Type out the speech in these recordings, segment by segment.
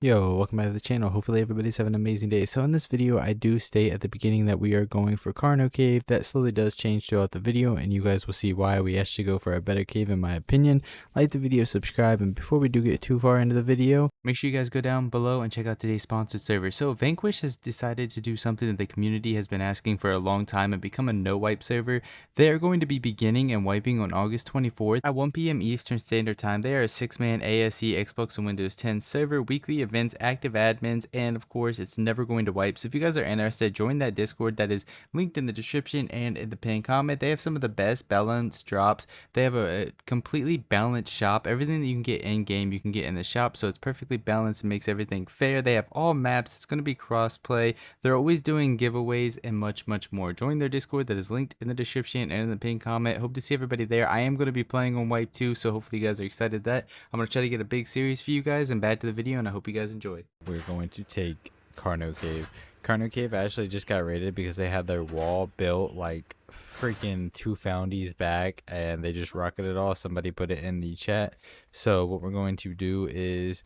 Yo, welcome back to the channel. Hopefully everybody's having an amazing day. So in this video, I do state at the beginning that we are going for Carno cave. That slowly does change throughout the video, and you guys will see why we actually go for a better cave in my opinion. Like the video, subscribe, and before we do get too far into the video, make sure you guys go down below and check out today's sponsored server. So Vanquish has decided to do something that the community has been asking for a long time and become a no-wipe server. They are going to be beginning and wiping on August 24th at 1 p.m. Eastern Standard Time. They are a 6-man ASE Xbox and Windows 10 server, weekly events, active admins, and of course it's never going to wipe. So if you guys are interested, join that Discord that is linked in the description and in the pinned comment. They have some of the best balanced drops. They have a completely balanced shop. Everything that you can get in game you can get in the shop, so it's perfectly balanced and makes everything fair. They have all maps. It's going to be cross play. They're always doing giveaways and much more. Join their Discord that is linked in the description and in the pinned comment. Hope to see everybody there. I am going to be playing on wipe too, so hopefully you guys are excited that I'm going to try to get a big series for you guys. And back to the video, and I hope you guys enjoy. We're going to take Carno Cave. Carno Cave actually just got raided because they had their wall built like freaking 2 foundies back and they just rocketed it all. Somebody put it in the chat. So what we're going to do is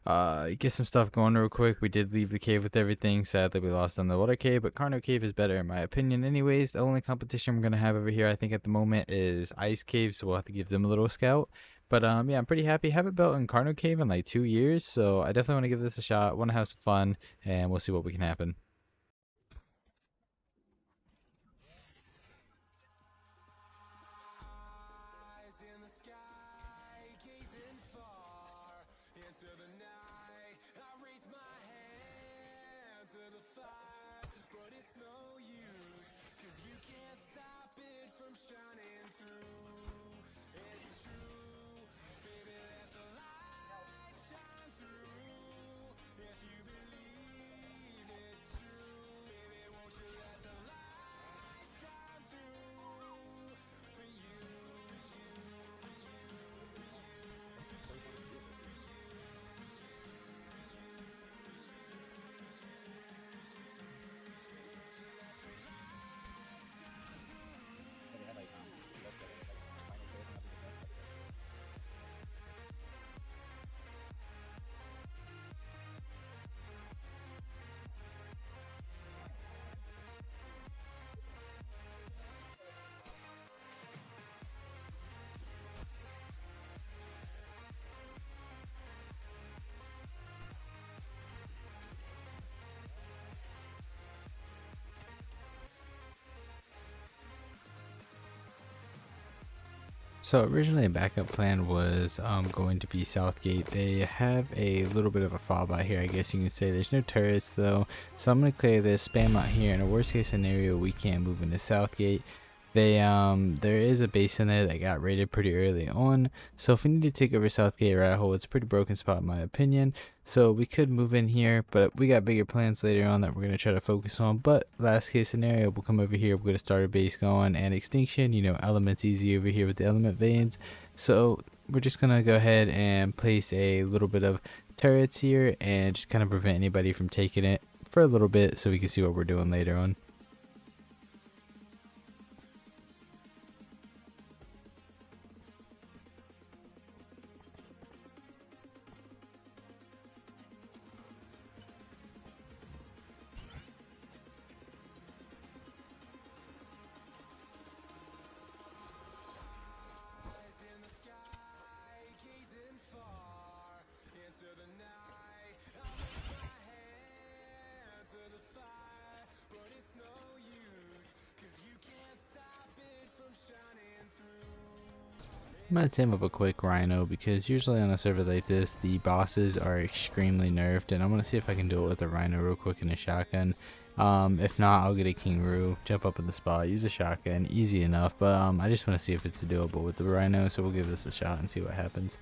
get some stuff going real quick. We did leave the cave with everything. Sadly we lost on the water cave, but Carno Cave is better in my opinion anyways. The only competition we're gonna have over here I think at the moment is Ice Cave, so we'll have to give them a little scout. But yeah, I'm pretty happy. Haven't built in Carno Cave in like 2 years, so I definitely want to give this a shot. Want to have some fun, and we'll see what we can happen. So originally a backup plan was going to be Southgate. They have a little bit of a fallback here, I guess you can say. There's no turrets though, so I'm going to clear this, spam out here. In a worst case scenario, we can't move into Southgate. There is a base in there that got raided pretty early on, so if we need to take over Southgate rat hole, it's a pretty broken spot in my opinion. So we could move in here, but we got bigger plans later on that we're going to try to focus on. But last case scenario, we'll come over here, we're going to start a base going, and extinction, you know, elements easy over here with the element veins. So we're just going to go ahead and place a little bit of turrets here and just kind of prevent anybody from taking it for a little bit so we can see what we're doing later on. I'm going to tame up a quick rhino because usually on a server like this the bosses are extremely nerfed, and I'm going to see if I can do it with a rhino real quick in a shotgun. If not, I'll get a kangaroo, jump up in the spot, use a shotgun, easy enough, but I just want to see if it's doable with the rhino, so we'll give this a shot and see what happens.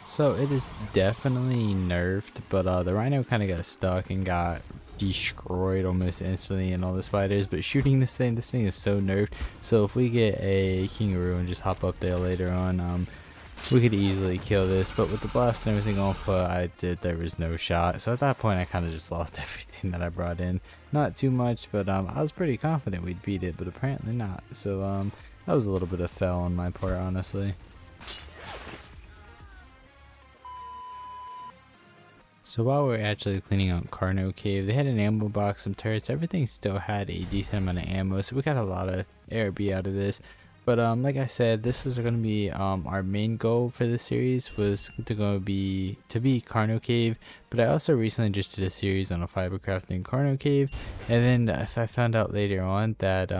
So it is definitely nerfed, but the rhino kind of got stuck and got destroyed almost instantly and all the spiders. But shooting this thing is so nerfed. So if we get a kangaroo and just hop up there later on, We could easily kill this, but with the blast and everything off there was no shot. So at that point I kind of just lost everything that I brought in. Not too much, but I was pretty confident we'd beat it, but apparently not. So that was a little bit of fail on my part, honestly. So while we were actually cleaning out Carno Cave, they had an ammo box, some turrets, everything still had a decent amount of ammo, so we got a lot of ARB out of this. But like I said, this was going to be our main goal for this series was to be Carno Cave. But I also recently just did a series on a fiber crafting Carno Cave, and then if I found out later on that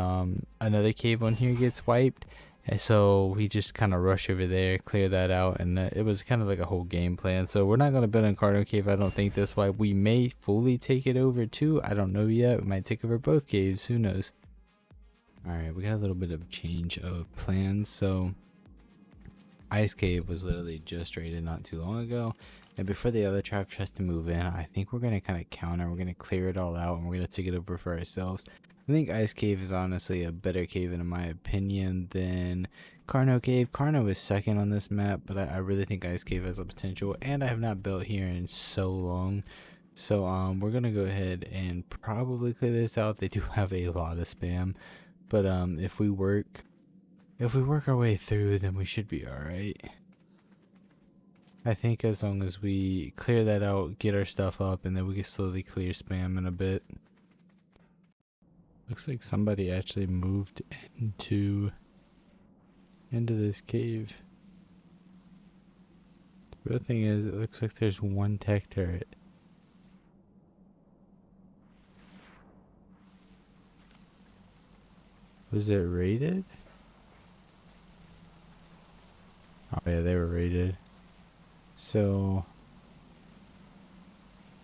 another cave on here gets wiped, and so we just kind of rush over there, clear that out, and it was kind of like a whole game plan. So we're not going to build in Carno Cave, I don't think. That's why we may fully take it over too. I don't know yet. We might take over both caves. Who knows? Alright, we got a little bit of change of plans. So Ice Cave was literally just raided not too long ago, and before the other tribe tries to move in, I think we're going to kind of counter. We're going to clear it all out, and we're going to take it over for ourselves. I think Ice Cave is honestly a better cave in my opinion than Carno Cave. Carno is second on this map, but I really think Ice Cave has a potential, and I have not built here in so long. So we're going to go ahead and probably clear this out. They do have a lot of spam. But if we work our way through, then we should be alright. I think as long as we clear that out, get our stuff up, and then we can slowly clear spam in a bit. Looks like somebody actually moved into this cave. The real thing is, it looks like there's one tech turret. Was it raided? Oh yeah, they were raided. So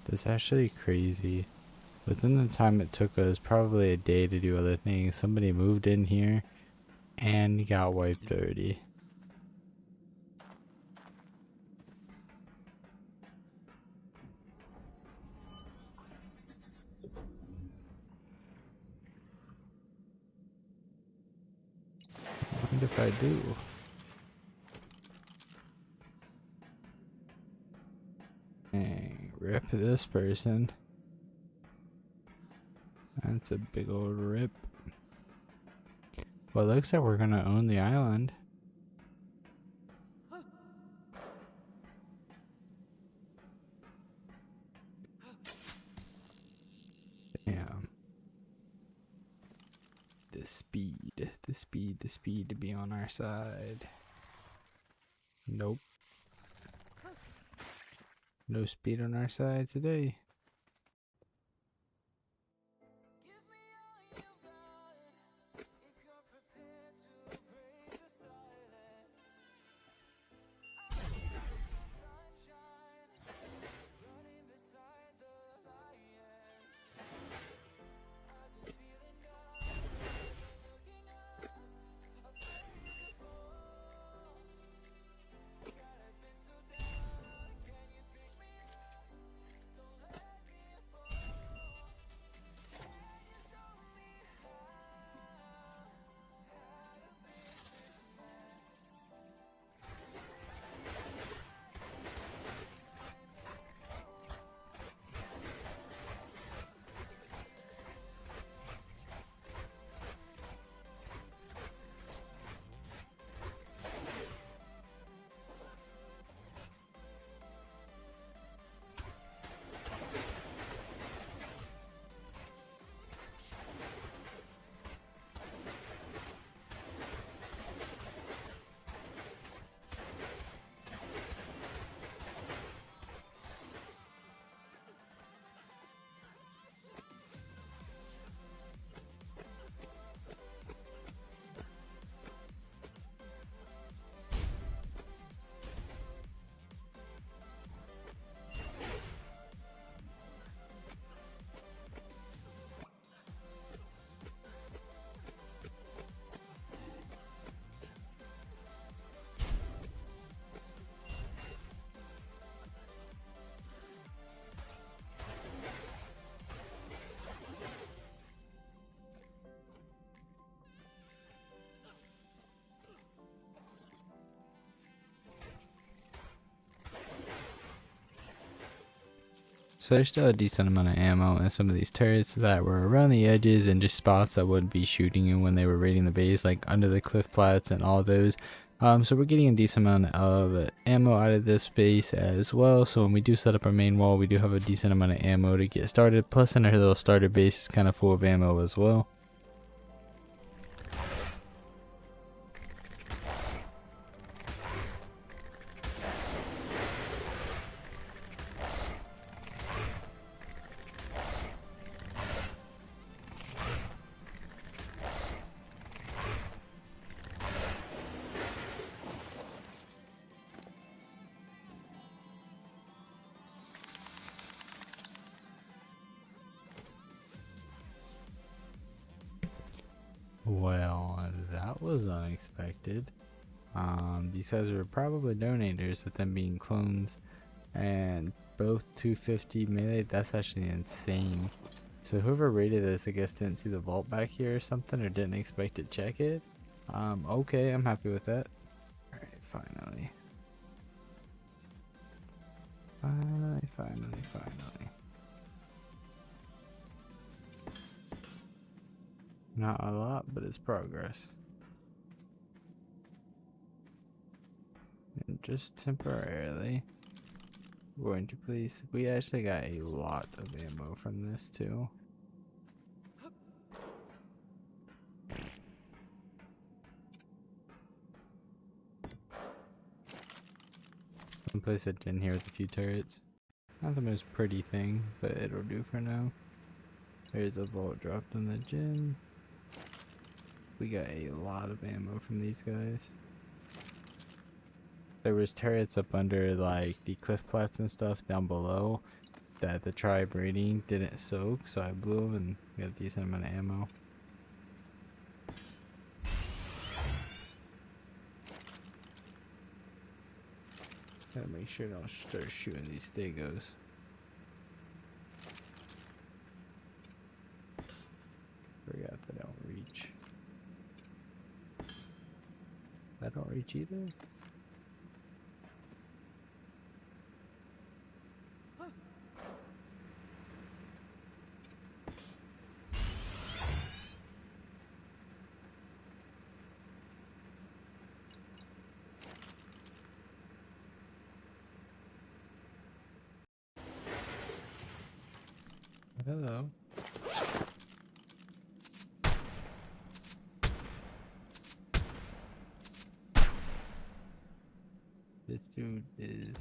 that's actually crazy. Within the time it took us probably a day to do other things, somebody moved in here and got wiped already. What if I do? Dang, rip this person. That's a big old rip. Well, it looks like we're gonna own the island. Damn. The speed to be on our side. Nope. No speed on our side today. So there's still a decent amount of ammo in some of these turrets that were around the edges and just spots that would be shooting you when they were raiding the base, like under the cliff plats and all those. So we're getting a decent amount of ammo out of this base as well. So when we do set up our main wall, we do have a decent amount of ammo to get started. Plus in our little starter base is kind of full of ammo as well. Well, that was unexpected. These guys were probably donators with them being clones, and both 250 melee. That's actually insane. So whoever rated this, I guess, didn't see the vault back here or something, or didn't expect to check it. Okay, I'm happy with that. Alright, finally. Finally. Not a lot, but it's progress. And just temporarily, we're going to place. We actually got a lot of ammo from this too. I'm gonna place a gen here with a few turrets. Not the most pretty thing, but it'll do for now. There's a vault dropped in the gen. We got a lot of ammo from these guys. There was turrets up under like the cliff plats and stuff down below that the tribe raiding didn't soak, so I blew them and got a decent amount of ammo. Gotta make sure I don't start shooting these stegos. Forgot that I don't reach. I don't reach either. Hello. This dude is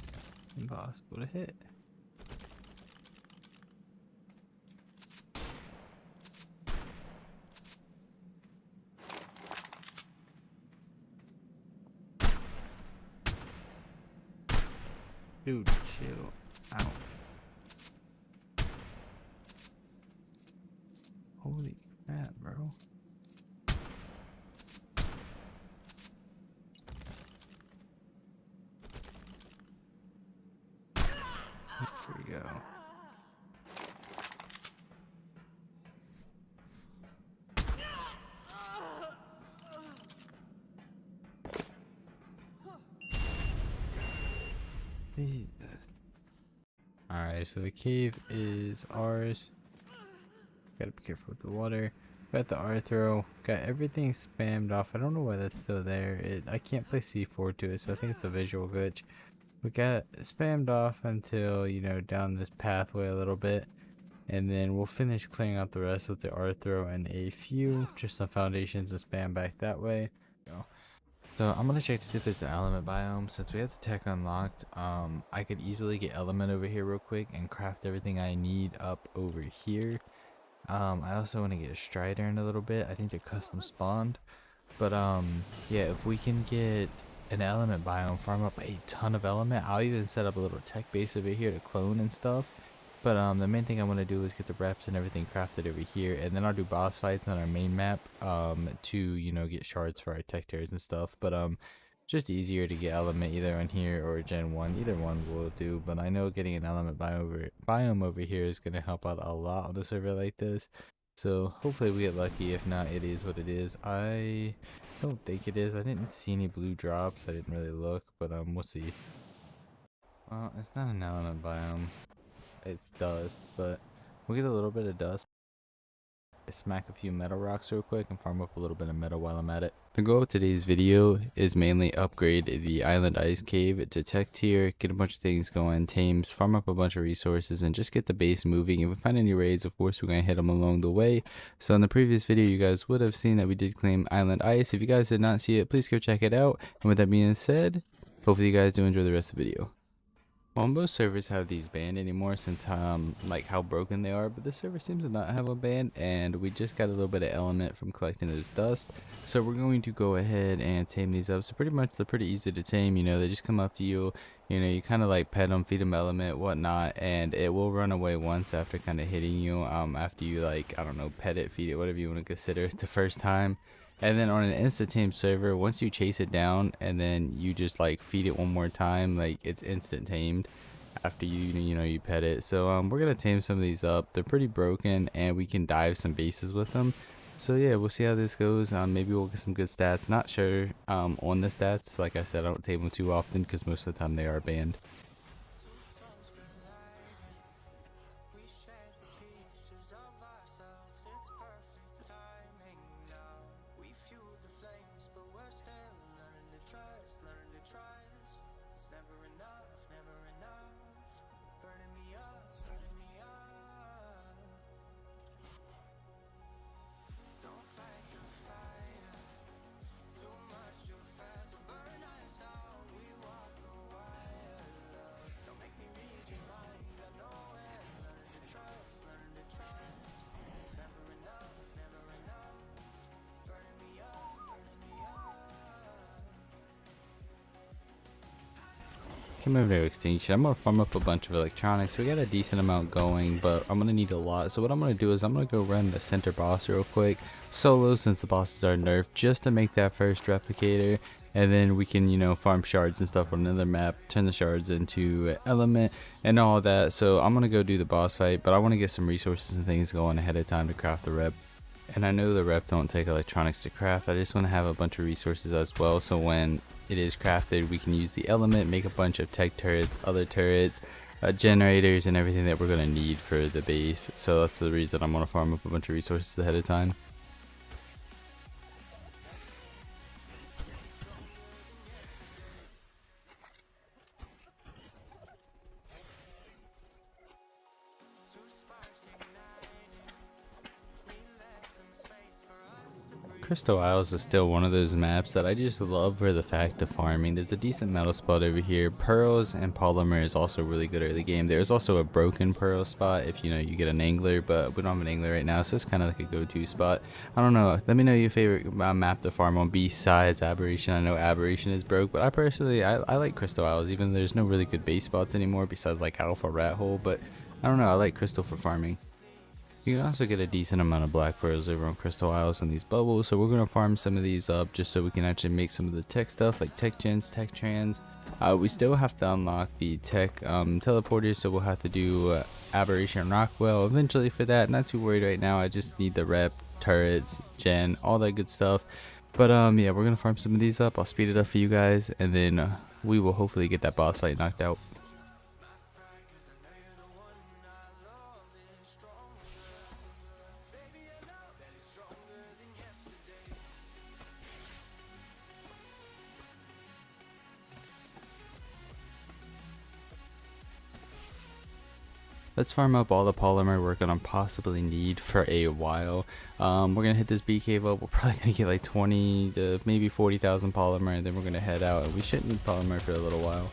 impossible to hit. Dude, chill out. Holy crap, bro. There we go. Alright, so the cave is ours. Gotta be careful with the water. Got the Arthro. Got everything spammed off. I don't know why that's still there. I can't place C4 to it, so I think it's a visual glitch. We got it spammed off until, you know, down this pathway a little bit. And then we'll finish clearing out the rest with the Arthro and a few. Just some foundations and spam back that way. So I'm gonna check to see if there's the element biome. Since we have the tech unlocked, I could easily get element over here real quick and craft everything I need up over here. I also want to get a strider in a little bit. I think they're custom spawned, but yeah, if we can get an element biome, farm up a ton of element, I'll even set up a little tech base over here to clone and stuff. But the main thing I want to do is get the reps and everything crafted over here, and then I'll do boss fights on our main map to, you know, get shards for our tech tears and stuff. But just easier to get element either on here or gen 1, either one will do. But I know getting an element biome over here is going to help out a lot on a server like this. So hopefully we get lucky. If not, it is what it is. I don't think it is. I didn't see any blue drops. I didn't really look, but we'll see. Well, it's not an element biome. it's dust, but we'll get a little bit of dust. Smack a few metal rocks real quick and farm up a little bit of metal while I'm at it. The goal of today's video is mainly upgrade the island ice cave to tech tier, get a bunch of things going, tames, farm up a bunch of resources, and just get the base moving. If we find any raids, of course we're going to hit them along the way. So in the previous video you guys would have seen that we did claim island ice. If you guys did not see it, please go check it out. And with that being said, hopefully you guys do enjoy the rest of the video. Well, most servers have these banned anymore since like how broken they are, but this server seems to not have a ban, and we just got a little bit of element from collecting those dust. So we're going to go ahead and tame these up. So pretty much they're pretty easy to tame, you know, they just come up to you, you know, you kind of like pet them, feed them element, whatnot, and it will run away once after kind of hitting you, after you, like, I don't know, pet it, feed it, whatever you want to consider it the first time. And then on an instant tame server, once you chase it down and then you just like feed it one more time, like it's instant tamed after you pet it. So we're gonna tame some of these up. They're pretty broken and we can dive some bases with them. So yeah, we'll see how this goes. Maybe we'll get some good stats. Not sure on the stats. Like I said, I don't tame them too often because most of the time they are banned. Came over to extinction. I'm gonna farm up a bunch of electronics. We got a decent amount going, but I'm gonna need a lot. So what I'm gonna do is I'm gonna go run the center boss real quick, solo, since the bosses are nerfed, just to make that first replicator, and then we can, you know, farm shards and stuff on another map, turn the shards into element and all that. So I'm gonna go do the boss fight, but I want to get some resources and things going ahead of time to craft the rep. And I know the rep don't take electronics to craft. I just want to have a bunch of resources as well, so when it is crafted we can use the element, make a bunch of tech turrets, other turrets, generators, and everything that we're going to need for the base. So that's the reason I'm going to farm up a bunch of resources ahead of time. Crystal Isles is still one of those maps that I just love for the fact of farming. There's a decent metal spot over here. Pearls and polymer is also really good early game. There's also a broken pearl spot if you get an angler, but we don't have an angler right now, so it's kind of like a go-to spot. I don't know. Let me know your favorite map to farm on besides Aberration. I know Aberration is broke, but I personally I like Crystal Isles, even though there's no really good base spots anymore besides like Alpha Rat Hole. But I don't know. I like Crystal for farming. You can also get a decent amount of black pearls over on Crystal Isles and these bubbles, so we're going to farm some of these up just so we can actually make some of the tech stuff like tech gens, tech trans. We still have to unlock the tech teleporters, so we'll have to do Aberration Rockwell eventually for that. Not too worried right now, I just need the rep, turrets, gen, all that good stuff. But yeah, we're going to farm some of these up. I'll speed it up for you guys, and then we will hopefully get that boss fight knocked out. Let's farm up all the polymer we're gonna possibly need for a while. We're gonna hit this bee cave up. We're probably gonna get like 20 to maybe 40,000 polymer, and then we're gonna head out. And we shouldn't need polymer for a little while.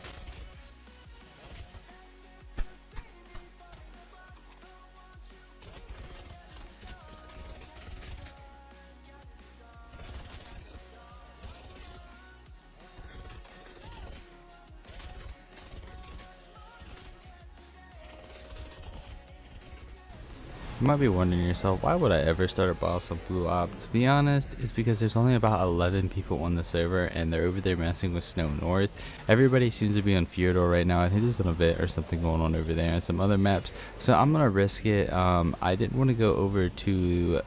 You might be wondering yourself, why would I ever start a boss on Blue Op? To be honest, it's because there's only about 11 people on the server and they're over there messing with Snow North. Everybody seems to be on Fjordor right now. I think there's an event or something going on over there and some other maps. So I'm going to risk it. I didn't want to go over to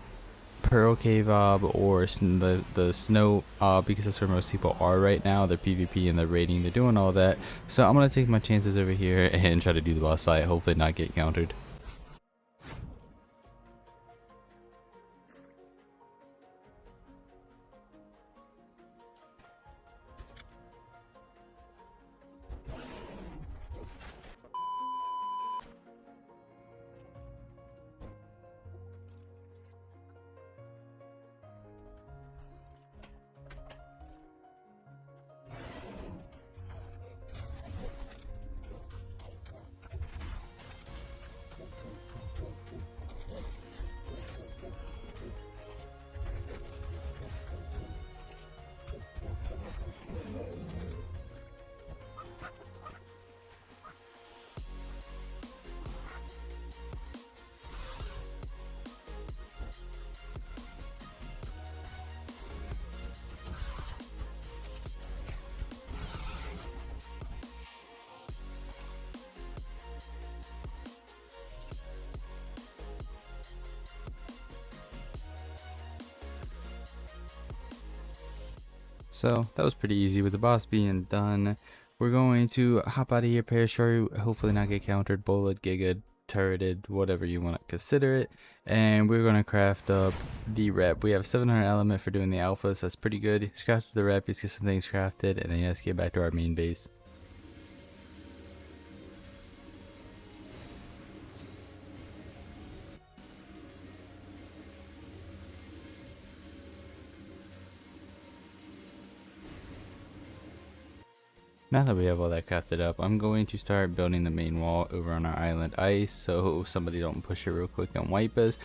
Pearl Cave Ob or the Snow Ob, because that's where most people are right now. They're PvP and they're raiding, they're doing all that. So I'm gonna take my chances over here and try to do the boss fight, hopefully not get countered. So that was pretty easy. With the boss being done, we're going to hop out of here, parachute, hopefully not get countered, bullet, giga, turreted, whatever you want to consider it. And we're going to craft up the rep. We have 700 element for doing the alpha, so that's pretty good. Just craft the rep, let's get some things crafted, and then let's get back to our main base. Now that we have all that crafted up, I'm going to start building the main wall over on our island ice, so somebody don't push it real quick and wipe us.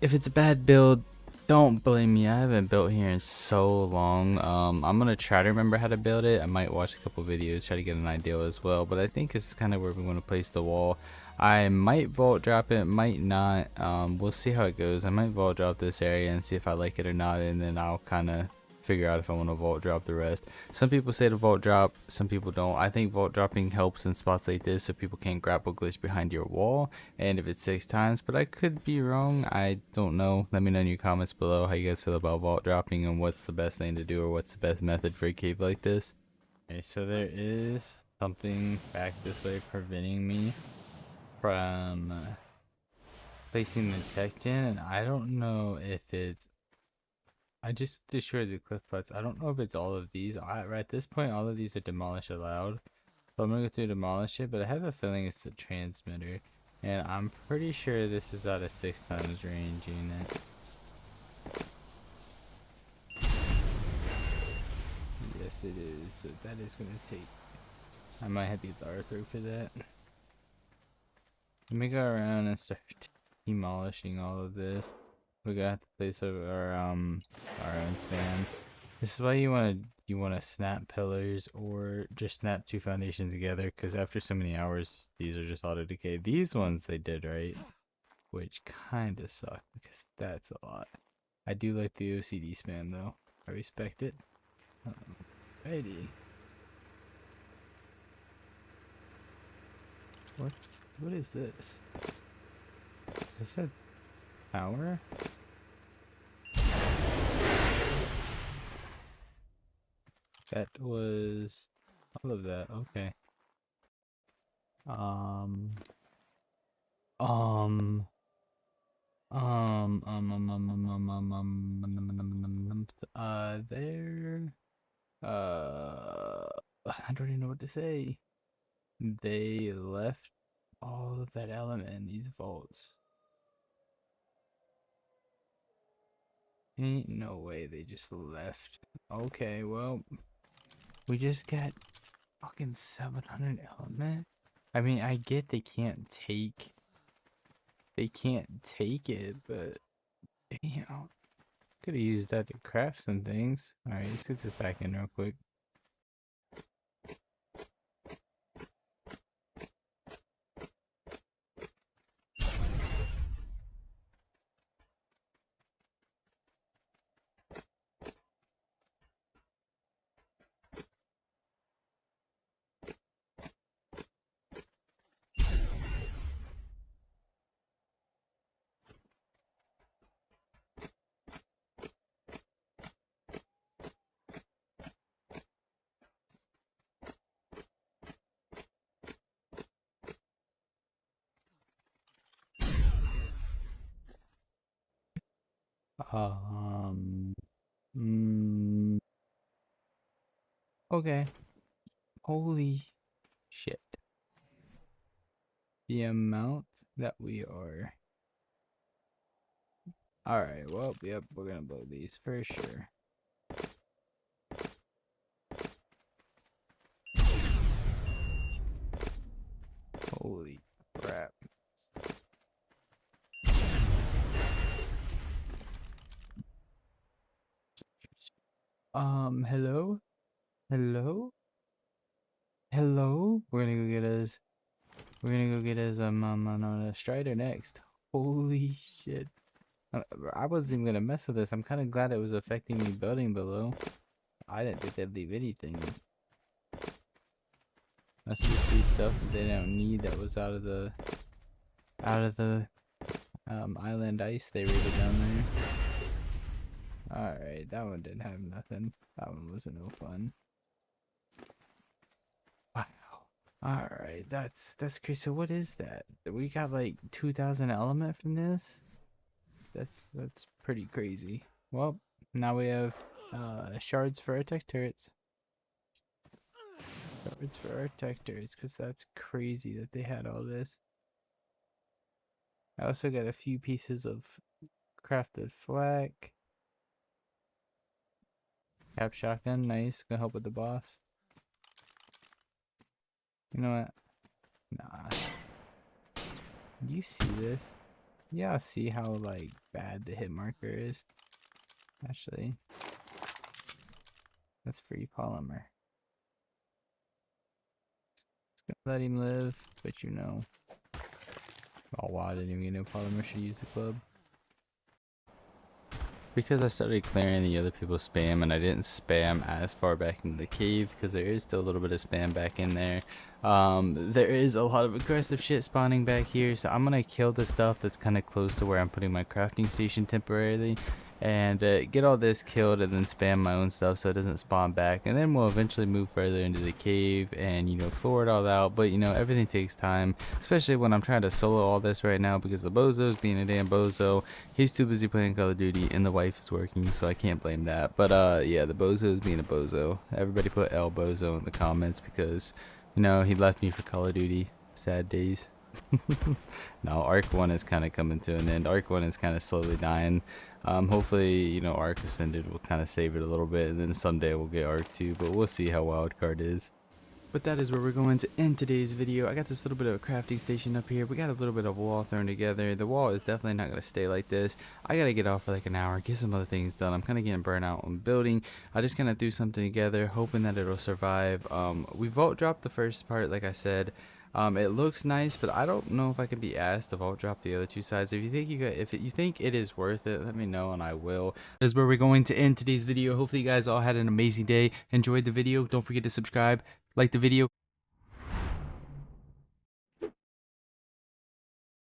If it's a bad build, don't blame me. I haven't built here in so long. I'm gonna try to remember how to build it. I might watch a couple videos, try to get an idea as well, but I think this is kind of where we want to place the wall. I might vault drop it, might not. We'll see how it goes. I might vault drop this area and see if I like it or not, and then I'll kind of figure out if I want to vault drop the rest. Some people say to vault drop, some people don't. I think vault dropping helps in spots like this so people can't grapple glitch behind your wall, and if it's 6 times, but I could be wrong. I don't know. Let me know in your comments below how you guys feel about vault dropping and what's the best thing to do or what's the best method for a cave like this. Okay, so there is something back this way preventing me from placing the tech gen, and I don't know if it's, I just destroyed the cliff butts. I don't know if it's all of these. Right at this point, all of these are demolish allowed. So I'm going to go through demolish it, but I have a feeling it's the transmitter. And I'm pretty sure this is at a 6 times range unit. Yes, it is. So that is going to take... I might have to get the Arthur for that. Let me go around and start demolishing all of this. We got to place our own span. This is why you want to snap pillars or just snap 2 foundations together, because after so many hours these are just auto decay. These ones they did right, which kind of suck because that's a lot. I do like the OCD span though. I respect it. Righty. What is this? Is this a tower? That was all of that. Okay. There. I don't even know what to say. They left all of that element in these vaults. Ain't no way they just left. Okay, well, we just got fucking 700 element. I mean, I get they can't take it, but you know, could have used that to craft some things. All right, let's get this back in real quick. Um. Mm, okay. Holy shit. The amount that we are. Alright, well, yep, we're gonna blow these for sure. Holy crap. Hello? Hello? Hello? We're gonna go get us, on a Strider next. Holy shit. I wasn't even gonna mess with this. I'm kind of glad it was affecting me building below. I didn't think they'd leave anything. Must just be stuff that they don't need that was out of the island ice they raided down there. Alright, that one didn't have nothing. That one wasn't no fun. Wow. Alright, that's crazy. So what is that? We got like 2,000 element from this? That's pretty crazy. Well, now we have shards for our tech turrets. Shards for our tech turrets, because that's crazy that they had all this. I also got a few pieces of crafted flak. Cap shotgun, nice. Gonna help with the boss. You know what? Nah. Do you see this? Yeah, see how like bad the hit marker is. Actually, that's free polymer. Just gonna let him live, but you know. Oh wow, I didn't even get no polymer. Should use the club. Because I started clearing the other people's spam and I didn't spam as far back into the cave because there is still a little bit of spam back in there. There is a lot of aggressive shit spawning back here, so I'm gonna kill the stuff that's kind of close to where I'm putting my crafting station temporarily and get all this killed and then spam my own stuff so it doesn't spawn back, and then we'll eventually move further into the cave and, you know, floor it all out. But you know, everything takes time, especially when I'm trying to solo all this right now because the bozo's being a damn bozo. He's too busy playing Call of Duty and the wife is working, so I can't blame that. But yeah, the bozo is being a bozo. Everybody put L bozo in the comments because, you know, he left me for Call of Duty. Sad days. Now Arc 1 is kind of coming to an end. Arc 1 is kind of slowly dying. Hopefully, you know, Arc Ascended will kind of save it a little bit, and then someday we'll get Arc 2, but we'll see how Wildcard is. But that is where we're going to end today's video. I got this little bit of a crafting station up here. We got a little bit of wall thrown together. The wall is definitely not going to stay like this. I got to get off for like an hour, get some other things done. I'm kind of getting burnt out on building. I just kind of threw something together, hoping that it'll survive. We vault dropped the first part, like I said. It looks nice, but I don't know if I can be asked to vault drop the other two sides. If you think it is worth it, let me know and I will. This is where we're going to end today's video. Hopefully you guys all had an amazing day. Enjoyed the video. Don't forget to subscribe, like the video.